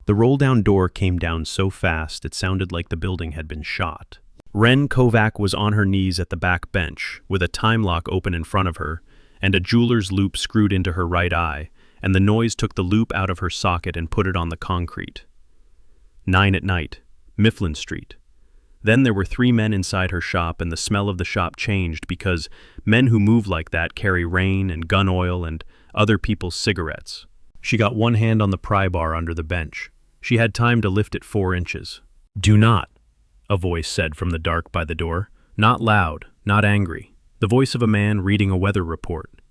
The roll-down door came down so fast it sounded like the building had been shot. Wren Kovac was on her knees at the back bench, with a time lock open in front of her, and a jeweler's loop screwed into her right eye, and the noise took the loop out of her socket and put it on the concrete. 9 at night, Mifflin Street. Then there were 3 men inside her shop, and the smell of the shop changed because men who move like that carry rain and gun oil and other people's cigarettes. She got one hand on the pry bar under the bench. She had time to lift it 4 inches. "Do not," a voice said from the dark by the door. Not loud, not angry. The voice of a man reading a weather report.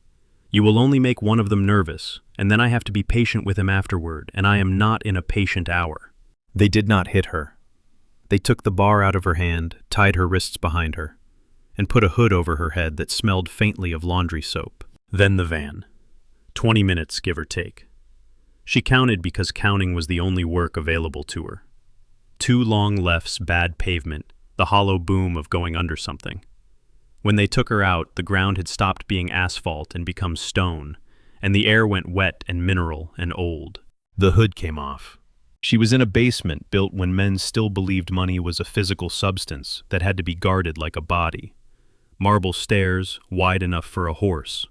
"You will only make one of them nervous, and then I have to be patient with him afterward, and I am not in a patient hour." They did not hit her. They took the bar out of her hand, tied her wrists behind her, and put a hood over her head that smelled faintly of laundry soap. Then the van. 20 minutes, give or take. She counted because counting was the only work available to her. 2 long lefts, bad pavement, the hollow boom of going under something. When they took her out, the ground had stopped being asphalt and become stone, and the air went wet and mineral and old. The hood came off. She was in a basement built when men still believed money was a physical substance that had to be guarded like a body. Marble stairs, wide enough for a horse.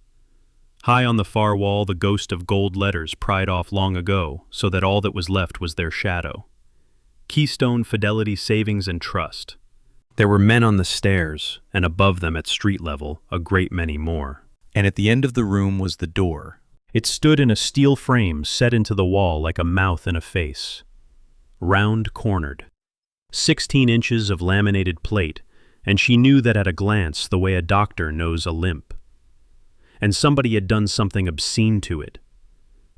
High on the far wall, the ghost of gold letters pried off long ago, so that all that was left was their shadow. Keystone Fidelity Savings and Trust. There were men on the stairs, and above them at street level, a great many more. And at the end of the room was the door. It stood in a steel frame set into the wall like a mouth and a face. Round-cornered. 16 inches of laminated plate, and she knew that at a glance the way a doctor knows a limp. And somebody had done something obscene to it.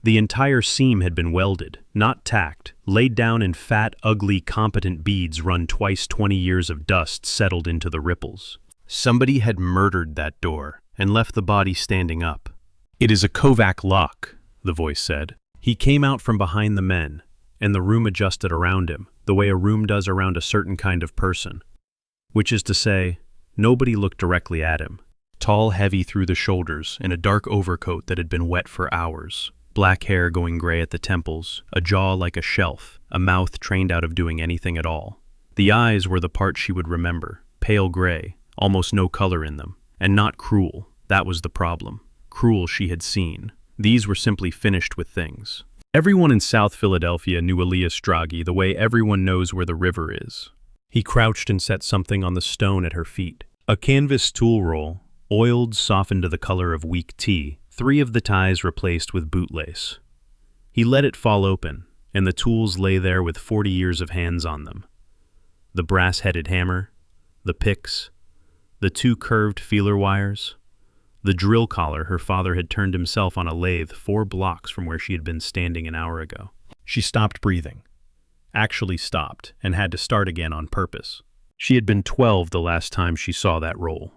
The entire seam had been welded, not tacked, laid down in fat, ugly, competent beads run twice 20 years of dust settled into the ripples. Somebody had murdered that door and left the body standing up. "It is a Kovac lock," the voice said. He came out from behind the men, and the room adjusted around him, the way a room does around a certain kind of person. Which is to say, nobody looked directly at him. Tall, heavy through the shoulders, in a dark overcoat that had been wet for hours. Black hair going gray at the temples, a jaw like a shelf, a mouth trained out of doing anything at all. The eyes were the part she would remember, pale gray, almost no color in them, and not cruel. That was the problem. Cruel she had seen. These were simply finished with things. Everyone in South Philadelphia knew Elias Draghi the way everyone knows where the river is. He crouched and set something on the stone at her feet. A canvas tool roll, oiled, softened to the color of weak tea, 3 of the ties replaced with bootlace. He let it fall open, and the tools lay there with 40 years of hands on them. The brass-headed hammer, the picks, the 2 curved feeler wires, the drill collar her father had turned himself on a lathe 4 blocks from where she had been standing an hour ago. She stopped breathing. Actually stopped, and had to start again on purpose. She had been 12 the last time she saw that roll.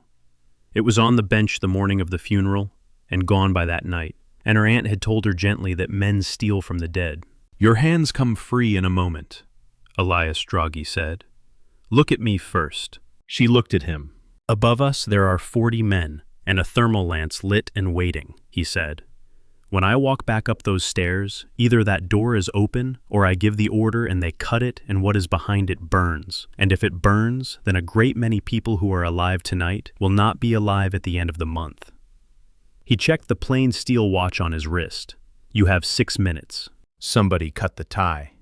It was on the bench the morning of the funeral, and gone by that night, and her aunt had told her gently that men steal from the dead. "Your hands come free in a moment," Elias Draghi said. "Look at me first." She looked at him. "Above us there are 40 men, and a thermal lance lit and waiting," he said. "When I walk back up those stairs, either that door is open, or I give the order and they cut it and what is behind it burns. And if it burns, then a great many people who are alive tonight will not be alive at the end of the month." He checked the plain steel watch on his wrist. "You have 6 minutes." Somebody cut the tie.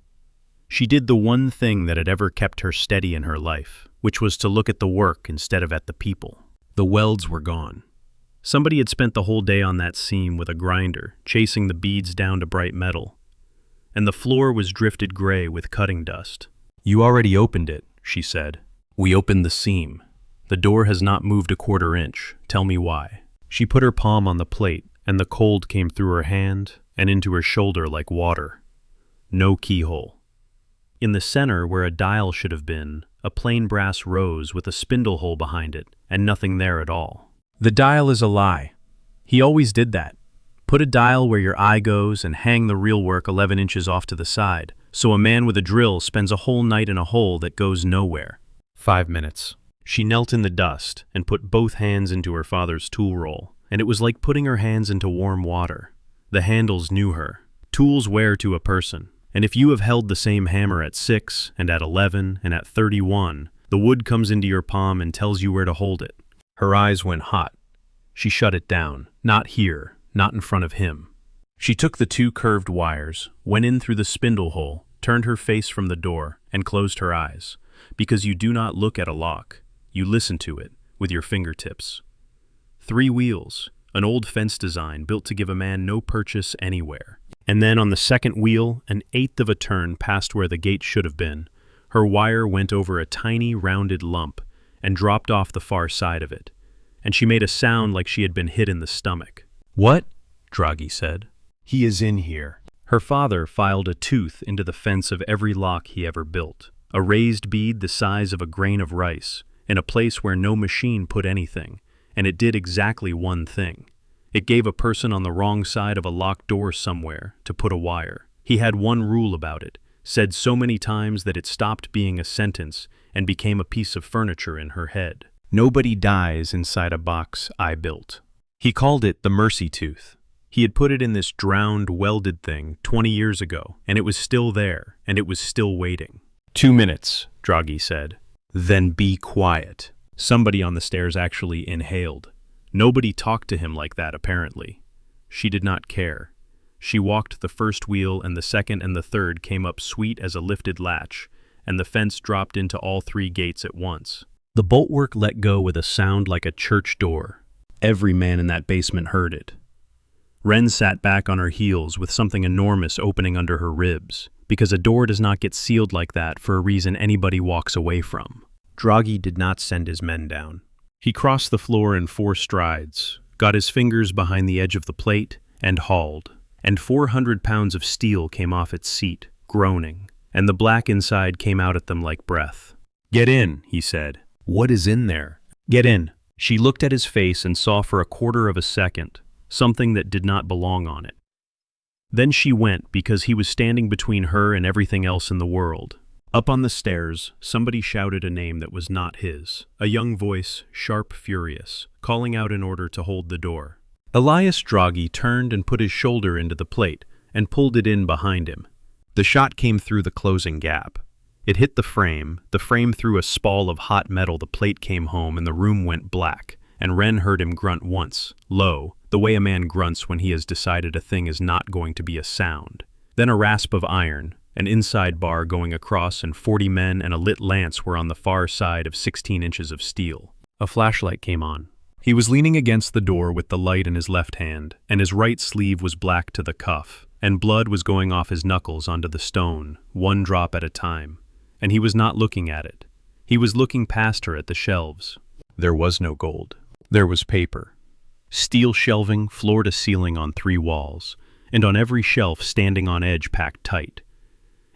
She did the one thing that had ever kept her steady in her life, which was to look at the work instead of at the people. The welds were gone. Somebody had spent the whole day on that seam with a grinder, chasing the beads down to bright metal. And the floor was drifted gray with cutting dust. "You already opened it," she said. "We opened the seam. The door has not moved a 1/4 inch. Tell me why." She put her palm on the plate, and the cold came through her hand and into her shoulder like water. No keyhole. In the center, where a dial should have been, a plain brass rose with a spindle hole behind it, and nothing there at all. "The dial is a lie. He always did that. Put a dial where your eye goes and hang the real work 11 inches off to the side, so a man with a drill spends a whole night in a hole that goes nowhere." 5 minutes. She knelt in the dust and put both hands into her father's tool roll, and it was like putting her hands into warm water. The handles knew her. Tools wear to a person. And if you have held the same hammer at 6 and at 11 and at 31, the wood comes into your palm and tells you where to hold it. Her eyes went hot. She shut it down. Not here, not in front of him. She took the 2 curved wires, went in through the spindle hole, turned her face from the door, and closed her eyes. Because you do not look at a lock, you listen to it with your fingertips. 3 wheels, an old fence design built to give a man no purchase anywhere. And then on the second wheel, an 1/8 of a turn past where the gate should have been, her wire went over a tiny rounded lump and dropped off the far side of it, and she made a sound like she had been hit in the stomach. "What?" Draghi said. "He is in here." Her father filed a tooth into the fence of every lock he ever built, a raised bead the size of a grain of rice, in a place where no machine put anything, and it did exactly one thing. It gave a person on the wrong side of a locked door somewhere to put a wire. He had one rule about it, said so many times that it stopped being a sentence and became a piece of furniture in her head. "Nobody dies inside a box I built." He called it the mercy tooth. He had put it in this drowned, welded thing 20 years ago, and it was still there, and it was still waiting. 2 minutes, Draghi said. "Then be quiet." Somebody on the stairs actually inhaled. Nobody talked to him like that, apparently. She did not care. She walked the first wheel, and the second and the third came up sweet as a lifted latch, and the fence dropped into all 3 gates at once. The boltwork let go with a sound like a church door. Every man in that basement heard it. Wren sat back on her heels with something enormous opening under her ribs, because a door does not get sealed like that for a reason anybody walks away from. Draghi did not send his men down. He crossed the floor in 4 strides, got his fingers behind the edge of the plate, and hauled. And 400 pounds of steel came off its seat, groaning, and the black inside came out at them like breath. "Get in," he said. "What is in there?" "Get in." She looked at his face and saw for a quarter of a second something that did not belong on it. Then she went because he was standing between her and everything else in the world. Up on the stairs, somebody shouted a name that was not his, a young voice, sharp, furious, calling out an order to hold the door. Elias Draghi turned and put his shoulder into the plate and pulled it in behind him. The shot came through the closing gap. It hit the frame threw a spall of hot metal, the plate came home, and the room went black, and Wren heard him grunt once, low, the way a man grunts when he has decided a thing is not going to be a sound. Then a rasp of iron, an inside bar going across, and 40 men and a lit lance were on the far side of 16 inches of steel. A flashlight came on. He was leaning against the door with the light in his left hand, and his right sleeve was black to the cuff, and blood was going off his knuckles onto the stone, 1 drop at a time. And he was not looking at it. He was looking past her at the shelves. There was no gold. There was paper. Steel shelving, floor to ceiling on 3 walls, and on every shelf standing on edge packed tight.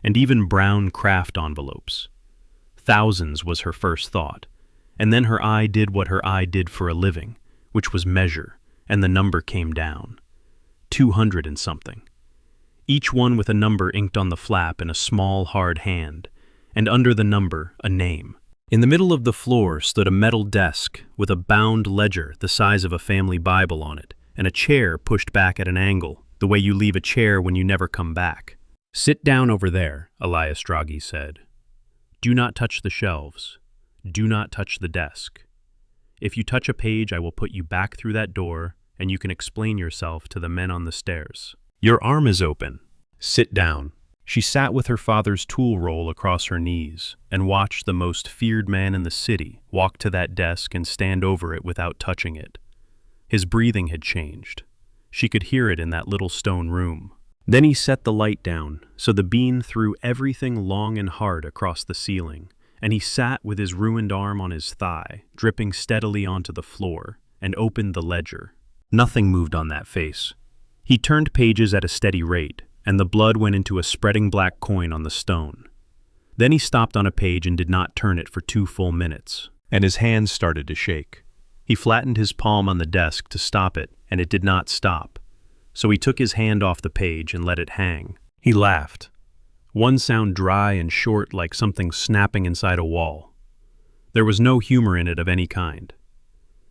And even brown craft envelopes. Thousands was her first thought, and then her eye did what her eye did for a living, which was measure, and the number came down. 200 and something. Each one with a number inked on the flap in a small, hard hand, and under the number, a name. In the middle of the floor stood a metal desk with a bound ledger the size of a family Bible on it, and a chair pushed back at an angle, the way you leave a chair when you never come back. "Sit down over there," Elias Draghi said. "Do not touch the shelves. Do not touch the desk. If you touch a page, I will put you back through that door, and you can explain yourself to the men on the stairs. Your arm is open. Sit down." She sat with her father's tool roll across her knees and watched the most feared man in the city walk to that desk and stand over it without touching it. His breathing had changed. She could hear it in that little stone room. Then he set the light down, so the beam threw everything long and hard across the ceiling, and he sat with his ruined arm on his thigh, dripping steadily onto the floor, and opened the ledger. Nothing moved on that face. He turned pages at a steady rate, and the blood went into a spreading black coin on the stone. Then he stopped on a page and did not turn it for 2 full minutes, and his hands started to shake. He flattened his palm on the desk to stop it, and it did not stop. So he took his hand off the page and let it hang. He laughed. One sound dry and short like something snapping inside a wall. There was no humor in it of any kind.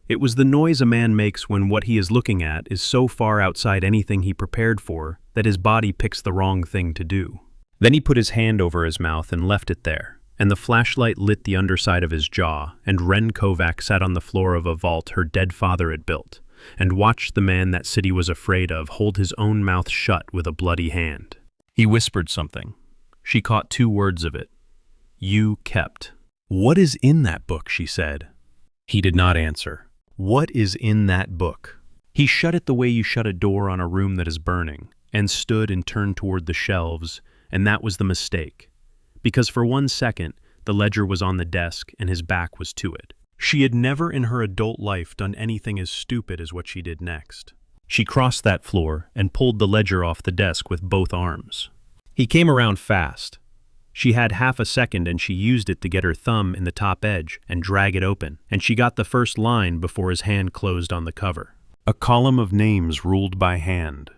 It was the noise a man makes when what he is looking at is so far outside anything he prepared for that his body picks the wrong thing to do. Then he put his hand over his mouth and left it there, and the flashlight lit the underside of his jaw, and Wren Kovac sat on the floor of a vault her dead father had built, and watched the man that city was afraid of hold his own mouth shut with a bloody hand. He whispered something. She caught 2 words of it. "You kept." "What is in that book?" she said. He did not answer. "What is in that book?" He shut it the way you shut a door on a room that is burning, and stood and turned toward the shelves, and that was the mistake. Because for 1 second, the ledger was on the desk and his back was to it. She had never in her adult life done anything as stupid as what she did next. She crossed that floor and pulled the ledger off the desk with both arms. He came around fast. She had half a second and she used it to get her thumb in the top edge and drag it open, and she got the first line before his hand closed on the cover. A column of names ruled by hand.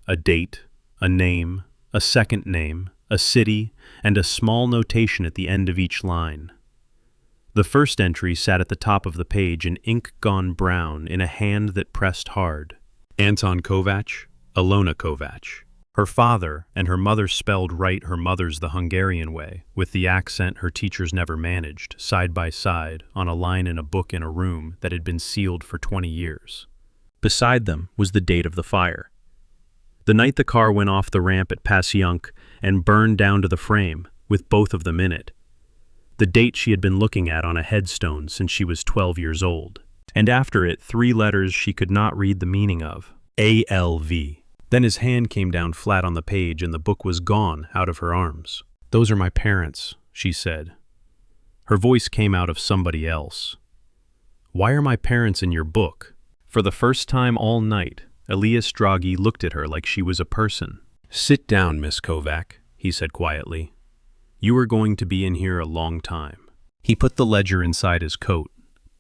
A date, a name, a second name, a city, and a small notation at the end of each line. The first entry sat at the top of the page in ink gone brown in a hand that pressed hard. Anton Kovac, Ilona Kovac. Her father and her mother spelled right her mother's the Hungarian way, with the accent her teachers never managed, side by side, on a line in a book in a room that had been sealed for 20 years. Beside them was the date of the fire. The night the car went off the ramp at Passyunk and burned down to the frame, with both of them in it. The date she had been looking at on a headstone since she was 12 years old. And after it, 3 letters she could not read the meaning of. ALV. Then his hand came down flat on the page and the book was gone out of her arms. "Those are my parents," she said. Her voice came out of somebody else. "Why are my parents in your book?" For the first time all night, Elias Draghi looked at her like she was a person. "Sit down, Miss Kovac," he said quietly. "You are going to be in here a long time." He put the ledger inside his coat,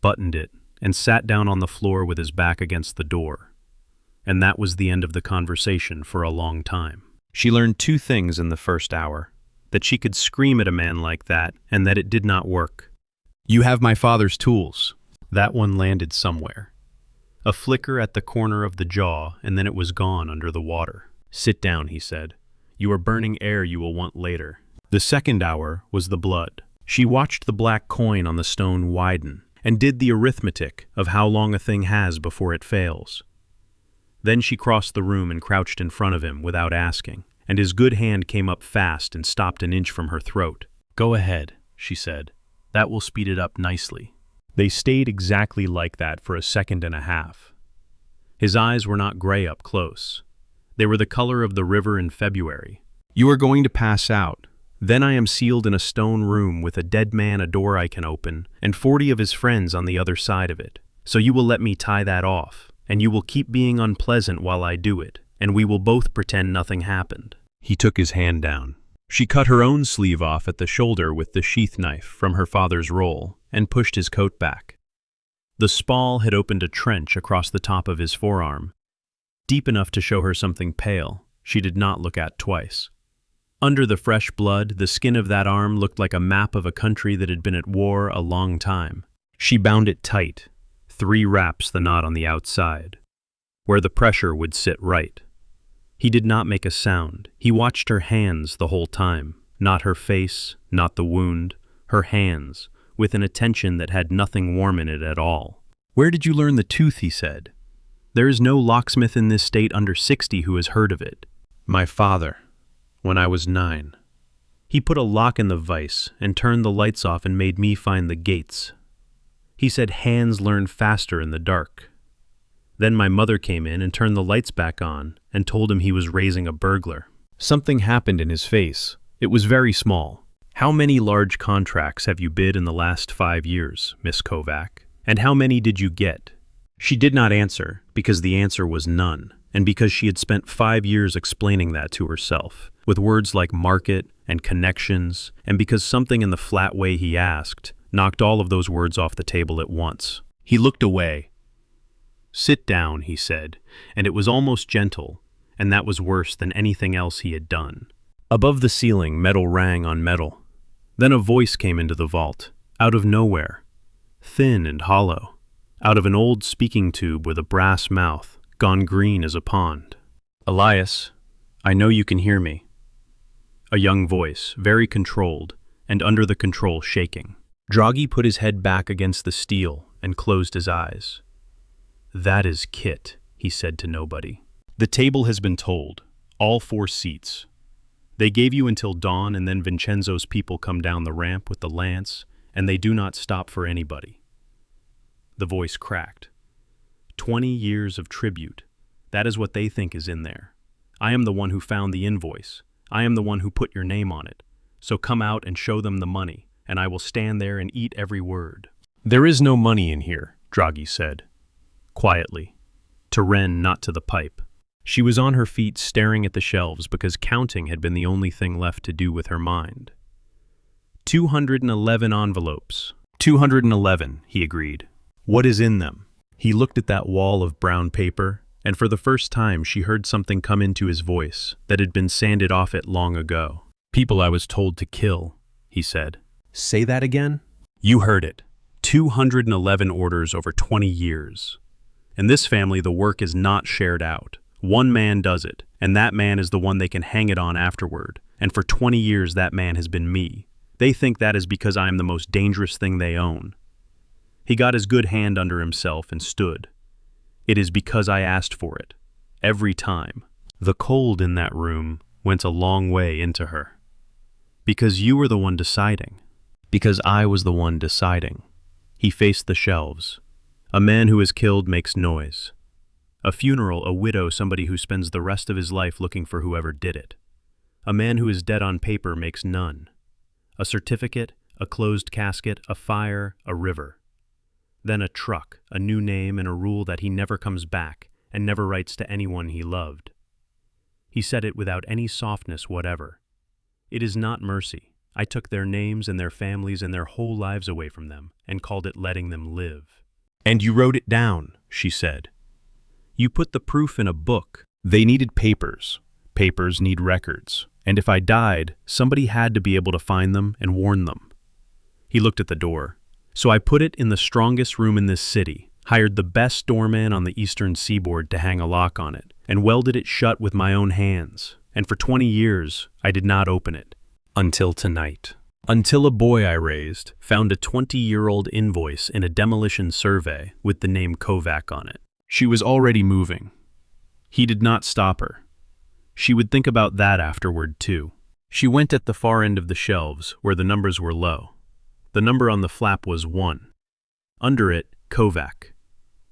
buttoned it, and sat down on the floor with his back against the door. And that was the end of the conversation for a long time. She learned 2 things in the first hour: that she could scream at a man like that, and that it did not work. "You have my father's tools." That one landed somewhere. A flicker at the corner of the jaw, and then it was gone under the water. "Sit down," he said. "You are burning air you will want later." The second hour was the blood. She watched the black coin on the stone widen, and did the arithmetic of how long a thing has before it fails. Then she crossed the room and crouched in front of him without asking, and his good hand came up fast and stopped an inch from her throat. "Go ahead," she said. "That will speed it up nicely." They stayed exactly like that for a second and a half. His eyes were not gray up close. They were the color of the river in February. "You are going to pass out. Then I am sealed in a stone room with a dead man a door I can open, and 40 of his friends on the other side of it. So you will let me tie that off, and you will keep being unpleasant while I do it, and we will both pretend nothing happened." He took his hand down. She cut her own sleeve off at the shoulder with the sheath knife from her father's roll, and pushed his coat back. The spall had opened a trench across the top of his forearm, deep enough to show her something pale she did not look at twice. Under the fresh blood, the skin of that arm looked like a map of a country that had been at war a long time. She bound it tight, 3 wraps the knot on the outside, where the pressure would sit right. He did not make a sound. He watched her hands the whole time, not her face, not the wound, her hands, with an attention that had nothing warm in it at all. "Where did you learn the tooth?" he said. "There is no locksmith in this state under 60 who has heard of it." "My father, when I was 9. He put a lock in the vise and turned the lights off and made me find the gates. He said hands learn faster in the dark. Then my mother came in and turned the lights back on and told him he was raising a burglar." Something happened in his face. It was very small. "How many large contracts have you bid in the last 5 years, Miss Kovac? And how many did you get?" She did not answer, because the answer was none, and because she had spent 5 years explaining that to herself, with words like market and connections, and because something in the flat way he asked knocked all of those words off the table at once. He looked away. "Sit down," he said, and it was almost gentle, and that was worse than anything else he had done. Above the ceiling, metal rang on metal. Then a voice came into the vault, out of nowhere, thin and hollow, out of an old speaking tube with a brass mouth, gone green as a pond. "Elias, I know you can hear me." A young voice, very controlled, and under the control shaking. Draghi put his head back against the steel and closed his eyes. "That is Kit," he said to nobody. "The table has been told, all 4 seats. They gave you until dawn, and then Vincenzo's people come down the ramp with the lance, and they do not stop for anybody." The voice cracked. 20 years of tribute. That is what they think is in there. I am the one who found the invoice. I am the one who put your name on it. So come out and show them the money, and I will stand there and eat every word. "There is no money in here," Draghi said, quietly, to Wren, not to the pipe. She was on her feet staring at the shelves because counting had been the only thing left to do with her mind. 211 envelopes. 211, he agreed. What is in them? He looked at that wall of brown paper, and for the first time she heard something come into his voice that had been sanded off it long ago. "People I was told to kill," he said. "Say that again?" "You heard it. 211 orders over 20 years. In this family, the work is not shared out. One man does it, and that man is the one they can hang it on afterward. And for 20 years, that man has been me. They think that is because I am the most dangerous thing they own." He got his good hand under himself and stood. "It is because I asked for it. Every time." The cold in that room went a long way into her. "Because you were the one deciding. Because I was the one deciding." He faced the shelves. "A man who is killed makes noise. A funeral, a widow, somebody who spends the rest of his life looking for whoever did it. A man who is dead on paper makes none. A certificate, a closed casket, a fire, a river. Then a truck, a new name, and a rule that he never comes back and never writes to anyone he loved." He said it without any softness whatever. "It is not mercy. I took their names and their families and their whole lives away from them and called it letting them live." "And you wrote it down," she said. "You put the proof in a book. They needed papers. Papers need records. And if I died, somebody had to be able to find them and warn them." He looked at the door. "So I put it in the strongest room in this city, hired the best doorman on the eastern seaboard to hang a lock on it, and welded it shut with my own hands. And for 20 years, I did not open it. Until tonight. Until a boy I raised found a 20-year-old invoice in a demolition survey with the name Kovac on it. She was already moving. He did not stop her. She would think about that afterward, too. She went at the far end of the shelves, where the numbers were low. The number on the flap was 1. Under it, Kovac.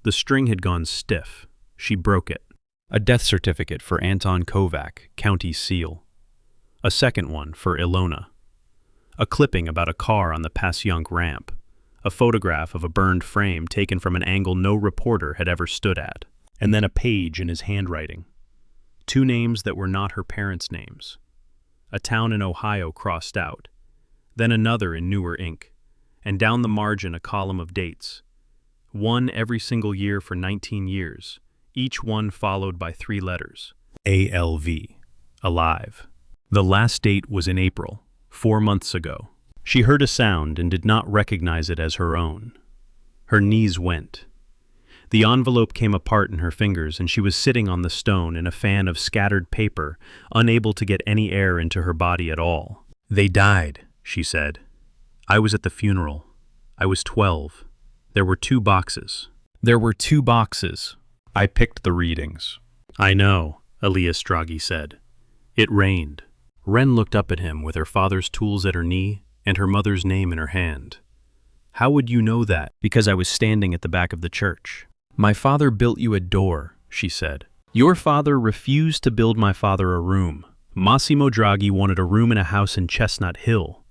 The string had gone stiff. She broke it. A death certificate for Anton Kovac, county seal. A second one for Ilona. A clipping about a car on the Passyunk ramp. A photograph of a burned frame taken from an angle no reporter had ever stood at. And then a page in his handwriting. 2 names that were not her parents' names. A town in Ohio crossed out. Then another in newer ink. And down the margin a column of dates. 1 every single year for 19 years. Each one followed by 3 letters. ALV. Alive. The last date was in April, 4 months ago. She heard a sound and did not recognize it as her own. Her knees went. The envelope came apart in her fingers, and she was sitting on the stone in a fan of scattered paper, unable to get any air into her body at all. "They died," she said. "I was at the funeral. I was 12. There were 2 boxes. There were 2 boxes. I picked the readings." "I know," Elias Draghi said. "It rained." Wren looked up at him with her father's tools at her knee and her mother's name in her hand. "How would you know that?" "Because I was standing at the back of the church." "My father built you a door," she said. "Your father refused to build my father a room. Massimo Draghi wanted a room in a house in Chestnut Hill.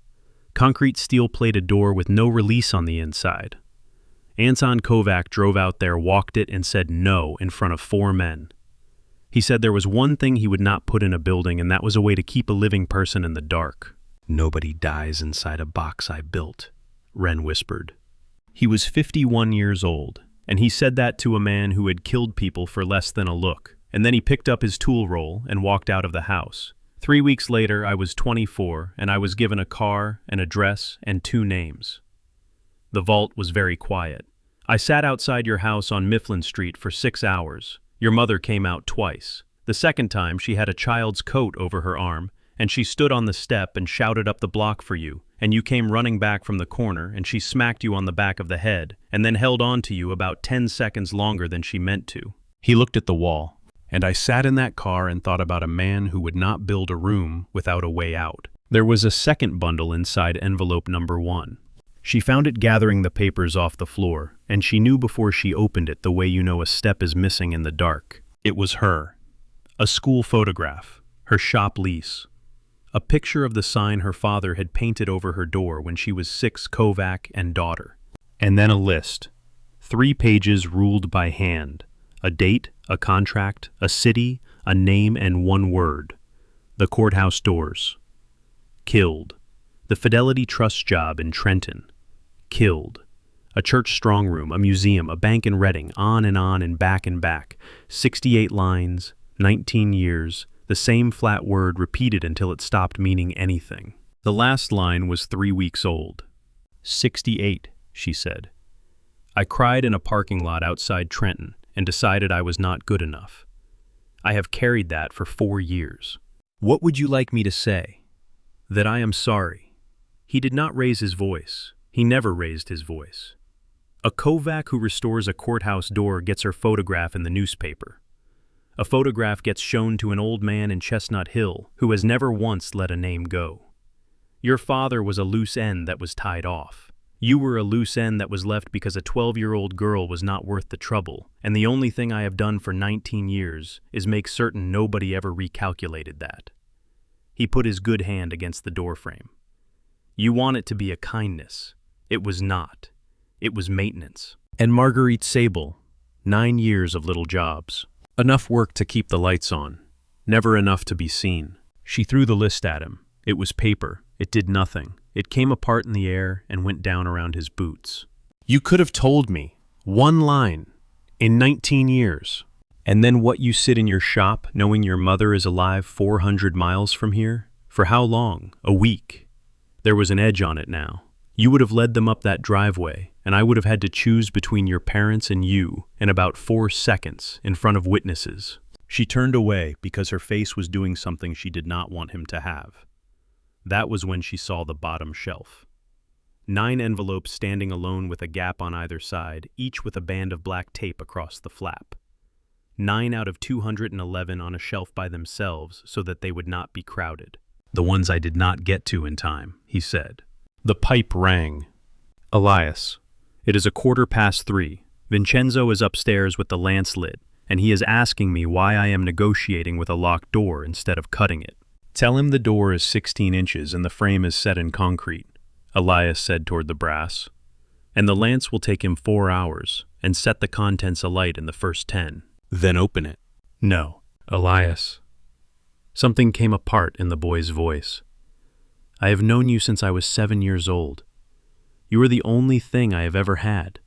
Concrete steel-plated door with no release on the inside. Anton Kovac drove out there, walked it, and said no in front of 4 men. He said there was one thing he would not put in a building, and that was a way to keep a living person in the dark." "Nobody dies inside a box I built," Wren whispered. He was 51 years old, and he said that to a man who had killed people for less than a look, and then he picked up his tool roll and walked out of the house. 3 weeks later, I was 24, and I was given a car, an address, and 2 names. The vault was very quiet. I sat outside your house on Mifflin Street for 6 hours. Your mother came out twice. The second time, she had a child's coat over her arm, and she stood on the step and shouted up the block for you, and you came running back from the corner and she smacked you on the back of the head and then held on to you about 10 seconds longer than she meant to. He looked at the wall, and I sat in that car and thought about a man who would not build a room without a way out. There was a second bundle inside envelope number 1. She found it gathering the papers off the floor, and she knew before she opened it the way you know a step is missing in the dark. It was her. A school photograph, her shop lease. A picture of the sign her father had painted over her door when she was 6, Kovac and daughter. And then a list. 3 pages ruled by hand. A date, a contract, a city, a name, and 1 word. The courthouse doors. Killed. The Fidelity Trust job in Trenton. Killed. A church strong room, a museum, a bank in Reading, on and back. 68 lines, 19 years, the same flat word repeated until it stopped meaning anything. The last line was 3 weeks old. 68, she said. I cried in a parking lot outside Trenton and decided I was not good enough. I have carried that for 4 years. What would you like me to say? That I am sorry. He did not raise his voice. He never raised his voice. A Kovac who restores a courthouse door gets her photograph in the newspaper. A photograph gets shown to an old man in Chestnut Hill who has never once let a name go. Your father was a loose end that was tied off. You were a loose end that was left because a 12-year-old girl was not worth the trouble, and the only thing I have done for 19 years is make certain nobody ever recalculated that. He put his good hand against the doorframe. You want it to be a kindness. It was not. It was maintenance. And Marguerite Sable, 9 years of little jobs. Enough work to keep the lights on. Never enough to be seen. She threw the list at him. It was paper. It did nothing. It came apart in the air and went down around his boots. You could have told me. 1 line. In 19 years. And then what, you sit in your shop knowing your mother is alive 400 miles from here? For how long? A week. There was an edge on it now. You would have led them up that driveway, and I would have had to choose between your parents and you in about 4 seconds in front of witnesses. She turned away because her face was doing something she did not want him to have. That was when she saw the bottom shelf. 9 envelopes standing alone with a gap on either side, each with a band of black tape across the flap. 9 out of 211 on a shelf by themselves so that they would not be crowded. The ones I did not get to in time, he said. The pipe rang. Elias, it is 3:15. Vincenzo is upstairs with the lance lit, and he is asking me why I am negotiating with a locked door instead of cutting it. Tell him the door is 16 inches and the frame is set in concrete, Elias said toward the brass. And the lance will take him 4 hours, and set the contents alight in the first 10. Then open it. No, Elias. Something came apart in the boy's voice. I have known you since I was 7 years old. You are the only thing I have ever had.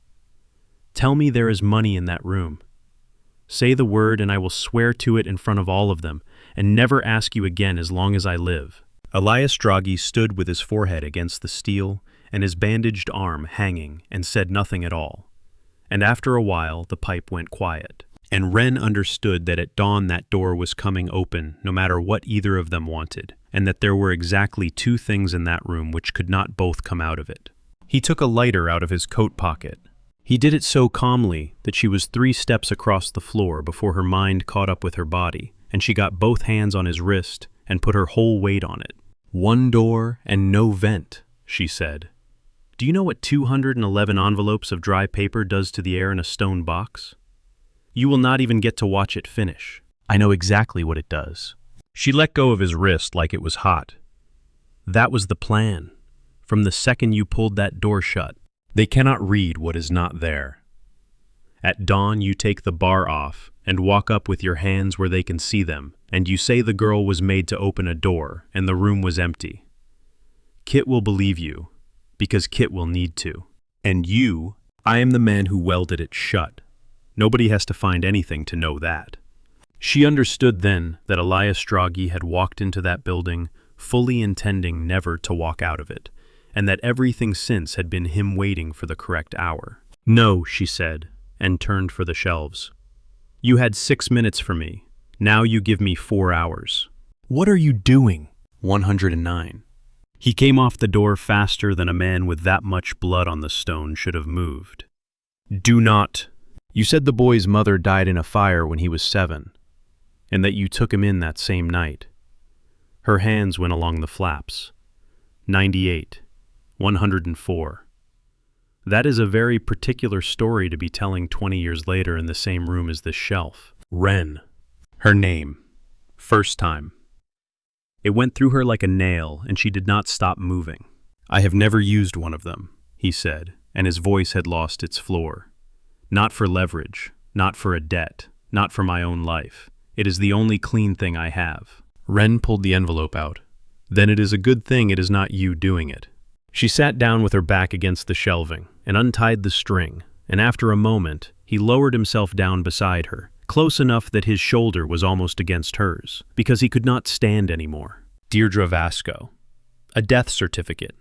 Tell me there is money in that room. Say the word and I will swear to it in front of all of them, and never ask you again as long as I live. Elias Draghi stood with his forehead against the steel and his bandaged arm hanging and said nothing at all. And after a while the pipe went quiet. And Wren understood that at dawn that door was coming open no matter what either of them wanted, and that there were exactly 2 things in that room which could not both come out of it. He took a lighter out of his coat pocket. He did it so calmly that she was 3 steps across the floor before her mind caught up with her body, and she got both hands on his wrist and put her whole weight on it. 1 door and no vent, she said. Do you know what 211 envelopes of dry paper does to the air in a stone box? You will not even get to watch it finish. I know exactly what it does. She let go of his wrist like it was hot. That was the plan. From the second you pulled that door shut, they cannot read what is not there. At dawn, you take the bar off and walk up with your hands where they can see them, and you say the girl was made to open a door and the room was empty. Kit will believe you, because Kit will need to. And you, I am the man who welded it shut. Nobody has to find anything to know that. She understood then that Elias Draghi had walked into that building fully intending never to walk out of it, and that everything since had been him waiting for the correct hour. No, she said, and turned for the shelves. You had 6 minutes for me. Now you give me 4 hours. What are you doing? 109. He came off the door faster than a man with that much blood on the stone should have moved. Do not. You said the boy's mother died in a fire when he was 7, and that you took him in that same night. Her hands went along the flaps. 98. 104. That is a very particular story to be telling 20 years later in the same room as this shelf. Wren. Her name. First time. It went through her like a nail, and she did not stop moving. I have never used one of them, he said, and his voice had lost its floor. Not for leverage, not for a debt, not for my own life. It is the only clean thing I have. Wren pulled the envelope out. Then it is a good thing it is not you doing it. She sat down with her back against the shelving and untied the string, and after a moment, he lowered himself down beside her, close enough that his shoulder was almost against hers, because he could not stand anymore. Deirdre Vasco. A death certificate.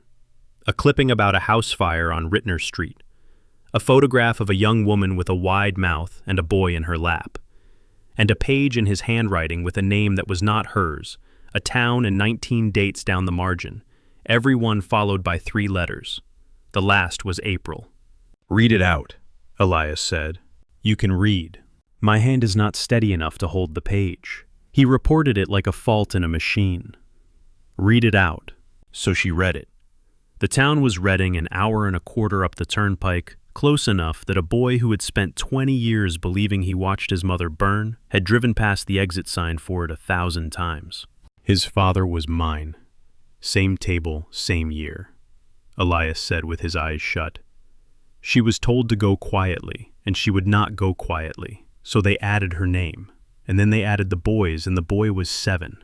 A clipping about a house fire on Rittner Street. A photograph of a young woman with a wide mouth and a boy in her lap. And a page in his handwriting with a name that was not hers, a town and 19 dates down the margin, every one followed by 3 letters. The last was April. Read it out, Elias said. You can read. My hand is not steady enough to hold the page. He reported it like a fault in a machine. Read it out. So she read it. The town was Reading, an hour and a quarter up the turnpike, close enough that a boy who had spent 20 years believing he watched his mother burn had driven past the exit sign for it 1,000 times. His father was mine. Same table, same year, Elias said with his eyes shut. She was told to go quietly, and she would not go quietly, so they added her name, and then they added the boy's, and the boy was 7.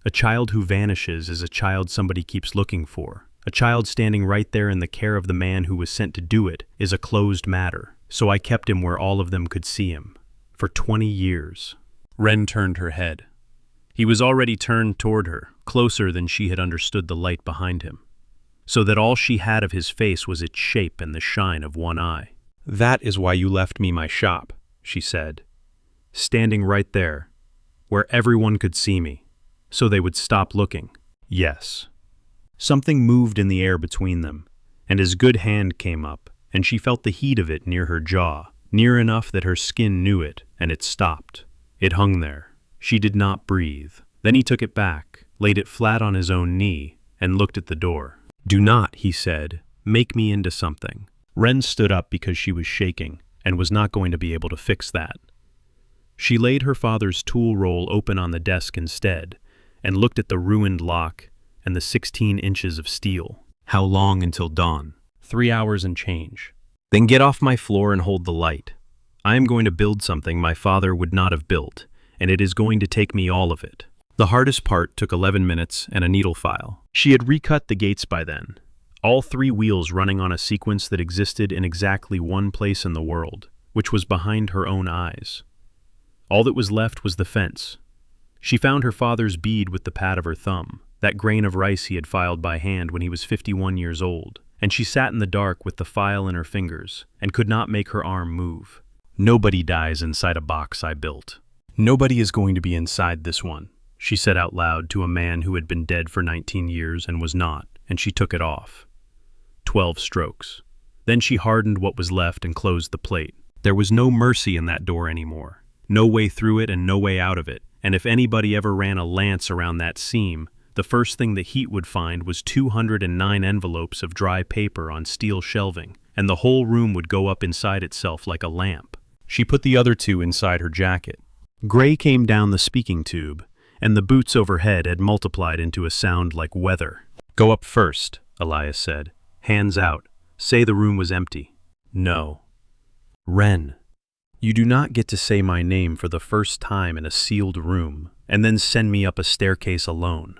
A child who vanishes is a child somebody keeps looking for. A child standing right there in the care of the man who was sent to do it is a closed matter, so I kept him where all of them could see him. For 20 years. Wren turned her head. He was already turned toward her, closer than she had understood the light behind him, so that all she had of his face was its shape and the shine of one eye. That is why you left me my shop, she said, standing right there, where everyone could see me, so they would stop looking. Yes. Something moved in the air between them, and his good hand came up, and she felt the heat of it near her jaw, near enough that her skin knew it, and it stopped. It hung there. She did not breathe. Then he took it back, laid it flat on his own knee, and looked at the door. Do not, he said, make me into something. Wren stood up because she was shaking, and was not going to be able to fix that. She laid her father's tool roll open on the desk instead, and looked at the ruined lock and the 16 inches of steel. How long until dawn? 3 hours and change. Then get off my floor and hold the light. I am going to build something my father would not have built, and it is going to take me all of it. The hardest part took 11 minutes and a needle file. She had recut the gates by then, all 3 wheels running on a sequence that existed in exactly one place in the world, which was behind her own eyes. All that was left was the fence. She found her father's bead with the pad of her thumb, that grain of rice he had filed by hand when he was 51 years old, and she sat in the dark with the file in her fingers and could not make her arm move. Nobody dies inside a box I built. Nobody is going to be inside this one, she said out loud to a man who had been dead for 19 years and was not, and she took it off. 12 strokes. Then she hardened what was left and closed the plate. There was no mercy in that door anymore. No way through it and no way out of it, and if anybody ever ran a lance around that seam, the first thing the heat would find was 209 envelopes of dry paper on steel shelving, and the whole room would go up inside itself like a lamp. She put the other 2 inside her jacket. Gray came down the speaking tube, and the boots overhead had multiplied into a sound like weather. Go up first, Elias said. Hands out. Say the room was empty. No. Wren. You do not get to say my name for the first time in a sealed room, and then send me up a staircase alone.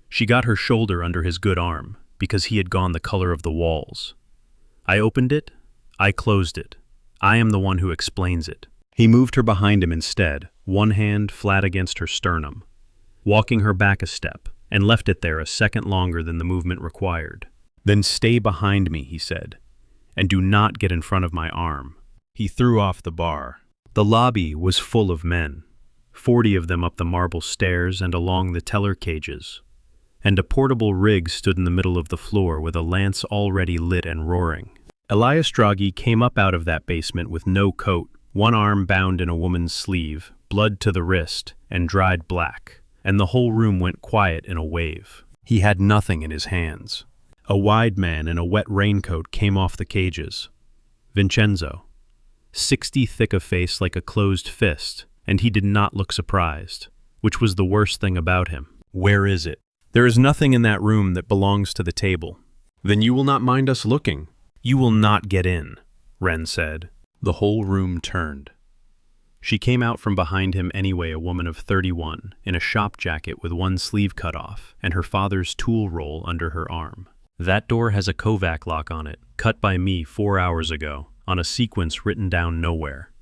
She got her shoulder under his good arm, because he had gone the color of the walls. I opened it. I closed it. I am the one who explains it. He moved her behind him instead, one hand flat against her sternum, walking her back a step, and left it there a second longer than the movement required. Then stay behind me, he said, and do not get in front of my arm. He threw off the bar. The lobby was full of men, 40 of them up the marble stairs and along the teller cages. and a portable rig stood in the middle of the floor with a lance already lit and roaring. Elias Draghi came up out of that basement with no coat, one arm bound in a woman's sleeve, blood to the wrist, and dried black, and the whole room went quiet in a wave. He had nothing in his hands. A wide man in a wet raincoat came off the cages. Vincenzo. 60 thick of face like a closed fist, and he did not look surprised, which was the worst thing about him. "Where is it?" "There is nothing in that room that belongs to the table." "Then you will not mind us looking?" "You will not get in," Wren said. The whole room turned. She came out from behind him anyway, a woman of 31, in a shop jacket with one sleeve cut off, and her father's tool roll under her arm. "That door has a Kovac lock on it, cut by me 4 hours ago, on a sequence written down nowhere.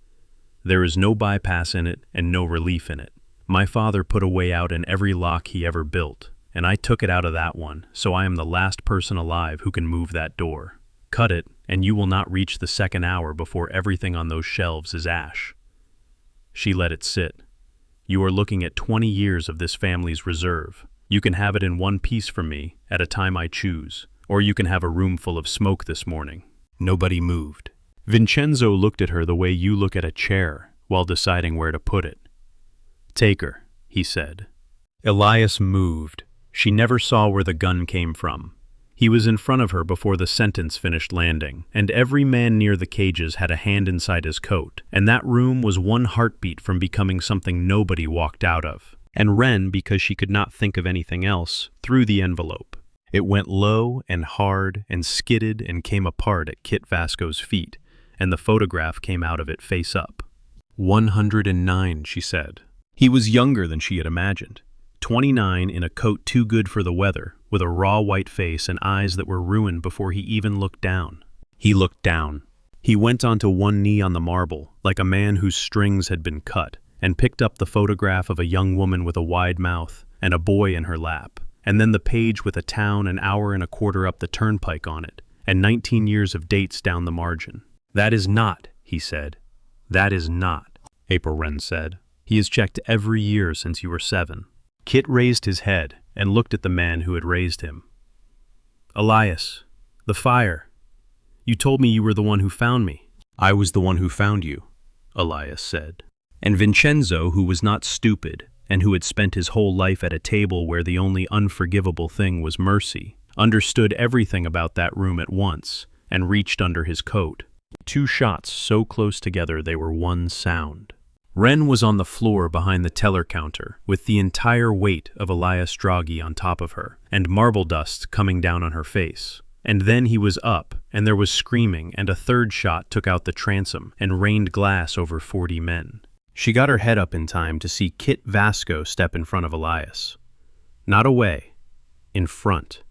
There is no bypass in it and no relief in it. My father put a way out in every lock he ever built, and I took it out of that one, so I am the last person alive who can move that door. Cut it, and you will not reach the second hour before everything on those shelves is ash." She let it sit. "You are looking at 20 years of this family's reserve. You can have it in one piece from me, at a time I choose, or you can have a room full of smoke this morning." Nobody moved. Vincenzo looked at her the way you look at a chair while deciding where to put it. "Take her," he said. Elias moved. She never saw where the gun came from. He was in front of her before the sentence finished landing, and every man near the cages had a hand inside his coat, and that room was one heartbeat from becoming something nobody walked out of. And Wren, because she could not think of anything else, threw the envelope. It went low and hard and skidded and came apart at Kit Vasco's feet, and the photograph came out of it face up. 109, she said. He was younger than she had imagined. 29 in a coat too good for the weather, with a raw white face and eyes that were ruined before he even looked down. He looked down. He went onto one knee on the marble, like a man whose strings had been cut, and picked up the photograph of a young woman with a wide mouth and a boy in her lap, and then the page with a town an hour and a quarter up the turnpike on it, and 19 years of dates down the margin. "That is not," he said. "That is not," April Wren said. "He has checked every year since you were 7. Kit raised his head and looked at the man who had raised him. "Elias, the fire. You told me you were the one who found me." "I was the one who found you," Elias said. And Vincenzo, who was not stupid, and who had spent his whole life at a table where the only unforgivable thing was mercy, understood everything about that room at once, and reached under his coat. 2 shots so close together they were one sound. Wren was on the floor behind the teller counter, with the entire weight of Elias Draghi on top of her, and marble dust coming down on her face. And then he was up, and there was screaming, and a third shot took out the transom and rained glass over 40 men. She got her head up in time to see Kit Vasco step in front of Elias. Not away, in front.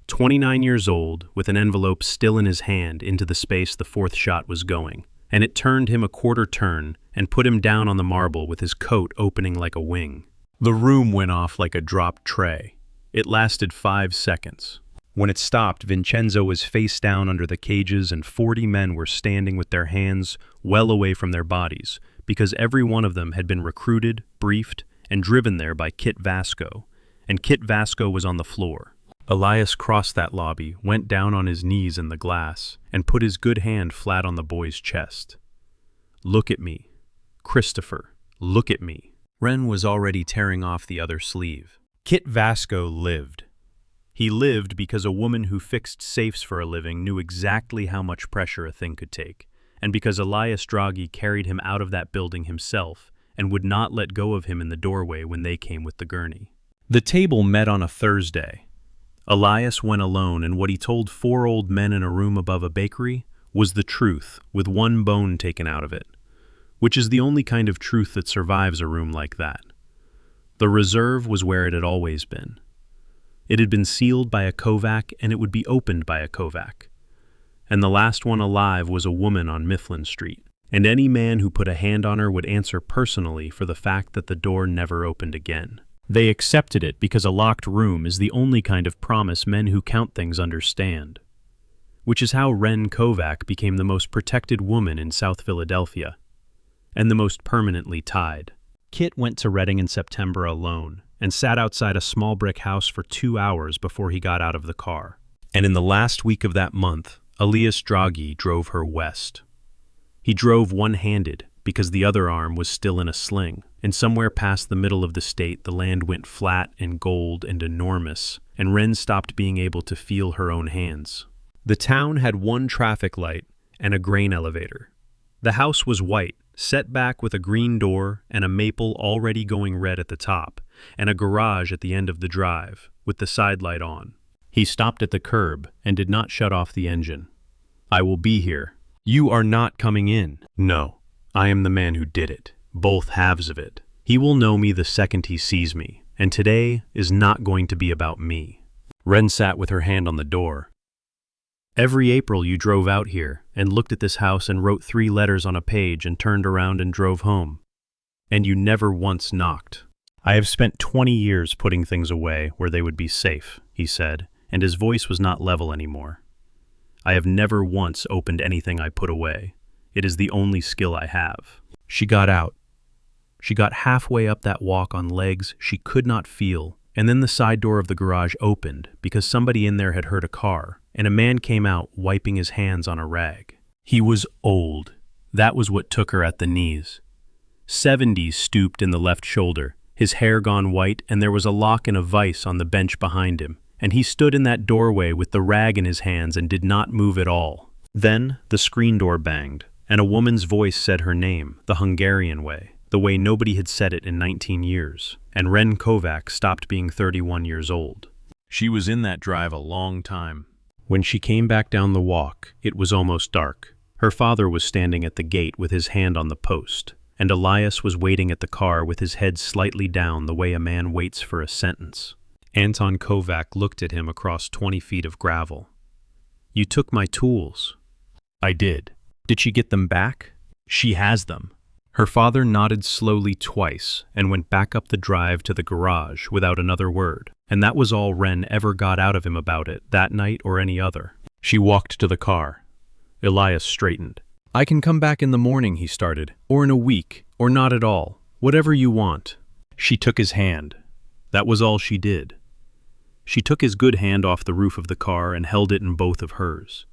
29 years old, with an envelope still in his hand into the space the 4th shot was going, and it turned him a quarter turn and put him down on the marble with his coat opening like a wing. The room went off like a dropped tray. It lasted 5 seconds. When it stopped, Vincenzo was face down under the cages and 40 men were standing with their hands well away from their bodies, because every one of them had been recruited, briefed, and driven there by Kit Vasco, and Kit Vasco was on the floor. Elias crossed that lobby, went down on his knees in the glass, and put his good hand flat on the boy's chest. "Look at me. Christopher, look at me." Wren was already tearing off the other sleeve. Kit Vasco lived. He lived because a woman who fixed safes for a living knew exactly how much pressure a thing could take, and because Elias Draghi carried him out of that building himself and would not let go of him in the doorway when they came with the gurney. The table met on a Thursday. Elias went alone, and what he told 4 old men in a room above a bakery was the truth, with one bone taken out of it, which is the only kind of truth that survives a room like that. The reserve was where it had always been. It had been sealed by a Kovac, and it would be opened by a Kovac. And the last one alive was a woman on Mifflin Street, and any man who put a hand on her would answer personally for the fact that the door never opened again. They accepted it because a locked room is the only kind of promise men who count things understand. Which is how Wren Kovac became the most protected woman in South Philadelphia, and the most permanently tied. Kit went to Reading in September alone, and sat outside a small brick house for 2 hours before he got out of the car. And in the last week of that month, Elias Draghi drove her west. He drove one-handed because the other arm was still in a sling, and somewhere past the middle of the state the land went flat and gold and enormous, and Wren stopped being able to feel her own hands. The town had one traffic light and a grain elevator. The house was white, set back with a green door and a maple already going red at the top, and a garage at the end of the drive, with the side light on. He stopped at the curb and did not shut off the engine. "I will be here." "You are not coming in." "No, I am the man who did it, both halves of it. He will know me the second he sees me, and today is not going to be about me." Wren sat with her hand on the door. "Every April you drove out here and looked at this house and wrote 3 letters on a page and turned around and drove home. And you never once knocked." "I have spent 20 years putting things away where they would be safe," he said, and his voice was not level anymore. "I have never once opened anything I put away. It is the only skill I have." She got out. She got halfway up that walk on legs she could not feel, and then the side door of the garage opened because somebody in there had heard a car, and a man came out wiping his hands on a rag. He was old. That was what took her at the knees. 70s stooped in the left shoulder, his hair gone white, and there was a lock and a vise on the bench behind him, and he stood in that doorway with the rag in his hands and did not move at all. Then the screen door banged, and a woman's voice said her name, the Hungarian way, the way nobody had said it in 19 years, and Wren Kovac stopped being 31 years old. She was in that drive a long time. When she came back down the walk, it was almost dark. Her father was standing at the gate with his hand on the post, and Elias was waiting at the car with his head slightly down the way a man waits for a sentence. Anton Kovac looked at him across 20 feet of gravel. "You took my tools." "I did." "Did she get them back?" "She has them." Her father nodded slowly twice and went back up the drive to the garage without another word, and that was all Wren ever got out of him about it that night or any other. She walked to the car. Elias straightened. "I can come back in the morning," he started, "or in a week, or not at all. Whatever you want." She took his hand. That was all she did. She took his good hand off the roof of the car and held it in both of hers.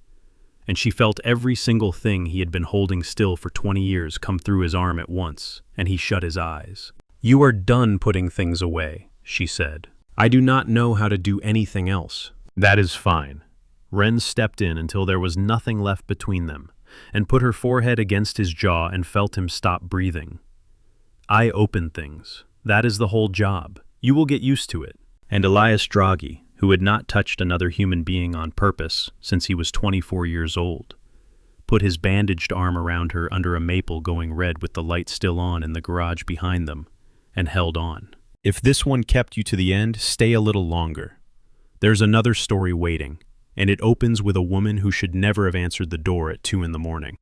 And she felt every single thing he had been holding still for 20 years come through his arm at once, and he shut his eyes. "You are done putting things away," she said. "I do not know how to do anything else." "That is fine." Wren stepped in until there was nothing left between them, and put her forehead against his jaw and felt him stop breathing. "I open things. That is the whole job. You will get used to it." And Elias Draghi, who had not touched another human being on purpose since he was 24 years old, put his bandaged arm around her under a maple going red with the light still on in the garage behind them, and held on. "If this one kept you to the end, stay a little longer. There's another story waiting, and it opens with a woman who should never have answered the door at 2 in the morning.